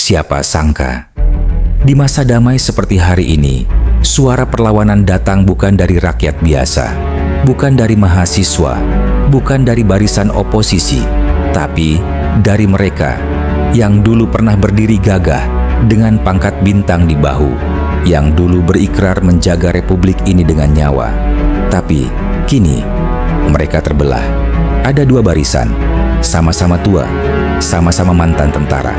Siapa sangka, di masa damai seperti hari ini, suara perlawanan datang bukan dari rakyat biasa, bukan dari mahasiswa, bukan dari barisan oposisi, tapi dari mereka yang dulu pernah berdiri gagah dengan pangkat bintang di bahu, yang dulu berikrar menjaga republik ini dengan nyawa. Tapi kini mereka terbelah. Ada dua barisan, sama-sama tua, sama-sama mantan tentara,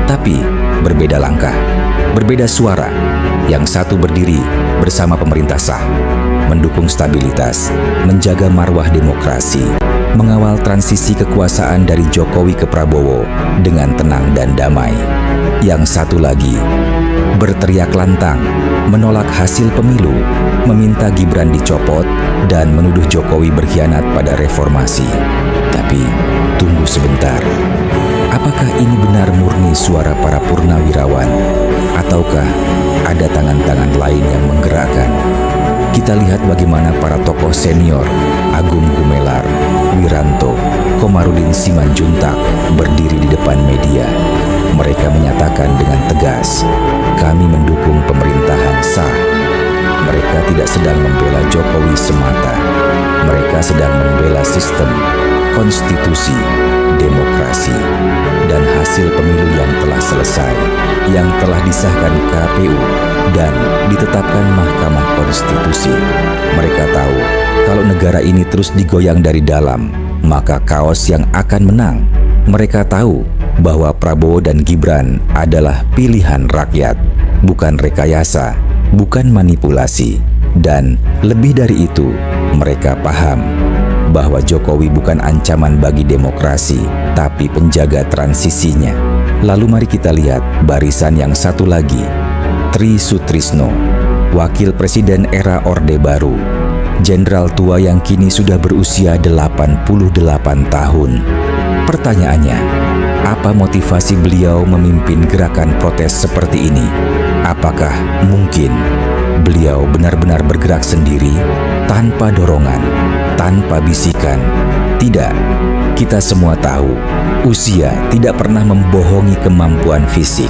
tapi berbeda langkah, berbeda suara. Yang satu berdiri bersama pemerintah sah, mendukung stabilitas, menjaga marwah demokrasi, mengawal transisi kekuasaan dari Jokowi ke Prabowo dengan tenang dan damai. Yang satu lagi berteriak lantang, menolak hasil pemilu, meminta Gibran dicopot, dan menuduh Jokowi berkhianat pada reformasi. Tapi tunggu sebentar, apakah ini benar murni suara para purnawirawan? Ataukah ada tangan-tangan lain yang menggerakkan? Kita lihat bagaimana para tokoh senior, Agung Gumelar, Wiranto, Komarudin Simanjuntak berdiri di depan media. Mereka menyatakan dengan tegas, kami mendukung pemerintahan sah. Mereka tidak sedang membela Jokowi semata. Mereka sedang membela sistem, konstitusi, demokrasi, dan hasil pemilu yang telah selesai, yang telah disahkan KPU dan ditetapkan Mahkamah Konstitusi. Mereka tahu kalau negara ini terus digoyang dari dalam, maka kaos yang akan menang. Mereka tahu bahwa Prabowo dan Gibran adalah pilihan rakyat, bukan rekayasa, bukan manipulasi. Dan lebih dari itu, mereka paham bahwa Jokowi bukan ancaman bagi demokrasi, tapi penjaga transisinya. Lalu mari kita lihat barisan yang satu lagi, Tri Sutrisno, Wakil Presiden era Orde Baru, jenderal tua yang kini sudah berusia 88 tahun. Pertanyaannya, apa motivasi beliau memimpin gerakan protes seperti ini? Apakah mungkin beliau benar-benar bergerak sendiri, tanpa dorongan, tanpa bisikan? Tidak, kita semua tahu, usia tidak pernah membohongi kemampuan fisik,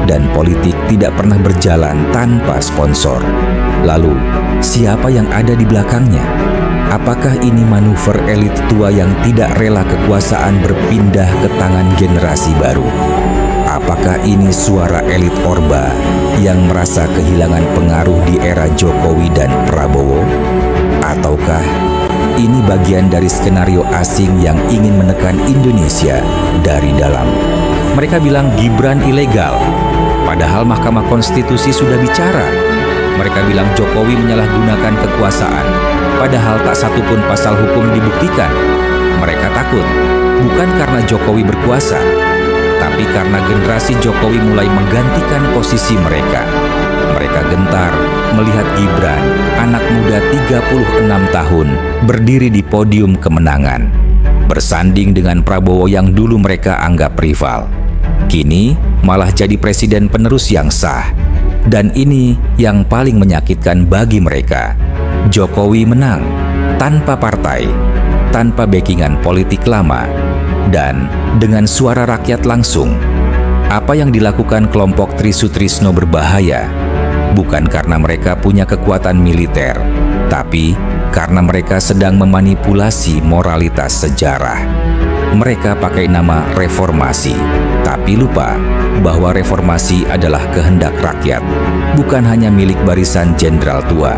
dan politik tidak pernah berjalan tanpa sponsor. Lalu, siapa yang ada di belakangnya? Apakah ini manuver elit tua yang tidak rela kekuasaan berpindah ke tangan generasi baru? Apakah ini suara elit Orba yang merasa kehilangan pengaruh di era Jokowi dan Prabowo? Ataukah ini bagian dari skenario asing yang ingin menekan Indonesia dari dalam? Mereka bilang Gibran ilegal, padahal Mahkamah Konstitusi sudah bicara. Mereka bilang Jokowi menyalahgunakan kekuasaan, padahal tak satu pun pasal hukum dibuktikan. Mereka takut, bukan karena Jokowi berkuasa, tapi karena generasi Jokowi mulai menggantikan posisi mereka. Mereka gentar melihat Gibran, anak muda 36 tahun, berdiri di podium kemenangan, bersanding dengan Prabowo yang dulu mereka anggap rival. Kini malah jadi presiden penerus yang sah. Dan ini yang paling menyakitkan bagi mereka. Jokowi menang tanpa partai, tanpa backingan politik lama, dan dengan suara rakyat langsung. Apa yang dilakukan kelompok Tri Sutrisno berbahaya, bukan karena mereka punya kekuatan militer, tapi karena mereka sedang memanipulasi moralitas sejarah. Mereka pakai nama reformasi, tapi lupa bahwa reformasi adalah kehendak rakyat, bukan hanya milik barisan jenderal tua.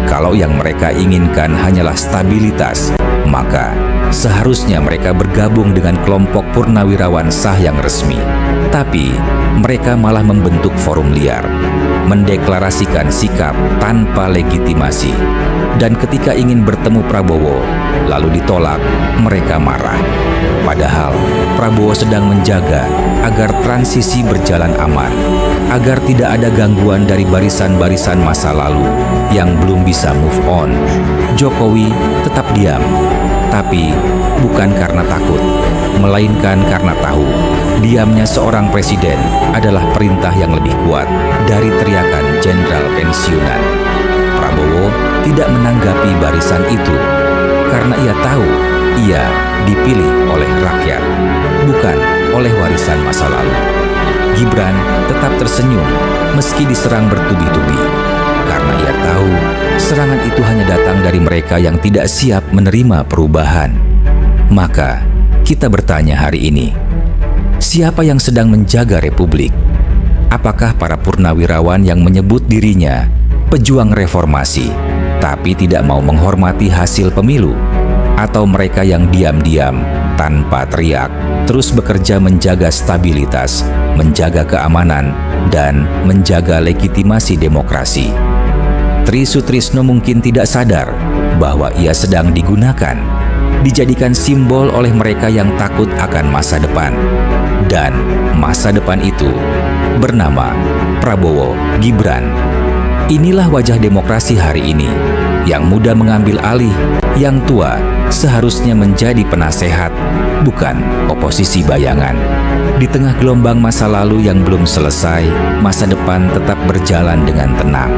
Kalau yang mereka inginkan hanyalah stabilitas, maka seharusnya mereka bergabung dengan kelompok purnawirawan sah yang resmi. Tapi mereka malah membentuk forum liar, mendeklarasikan sikap tanpa legitimasi. Dan ketika ingin bertemu Prabowo, lalu ditolak, mereka marah. Padahal Prabowo sedang menjaga agar transisi berjalan aman, agar tidak ada gangguan dari barisan-barisan masa lalu yang belum bisa move on. Jokowi tetap diam, tapi bukan karena takut, melainkan karena tahu diamnya seorang presiden adalah perintah yang lebih kuat dari teriakan jenderal pensiunan. Prabowo tidak menanggapi barisan itu karena ia tahu ia dipilih oleh rakyat, bukan oleh warisan masa lalu. Gibran tetap tersenyum meski diserang bertubi-tubi. Karena ia tahu serangan itu hanya datang dari mereka yang tidak siap menerima perubahan. Maka, kita bertanya hari ini, siapa yang sedang menjaga Republik? Apakah para purnawirawan yang menyebut dirinya pejuang reformasi, tapi tidak mau menghormati hasil pemilu? Atau mereka yang diam-diam, tanpa teriak, terus bekerja menjaga stabilitas, menjaga keamanan, dan menjaga legitimasi demokrasi? Tri Sutrisno mungkin tidak sadar bahwa ia sedang digunakan, dijadikan simbol oleh mereka yang takut akan masa depan. Dan masa depan itu bernama Prabowo Gibran. Inilah wajah demokrasi hari ini, yang muda mengambil alih, yang tua seharusnya menjadi penasehat, bukan oposisi bayangan. Di tengah gelombang masa lalu yang belum selesai, masa depan tetap berjalan dengan tenang.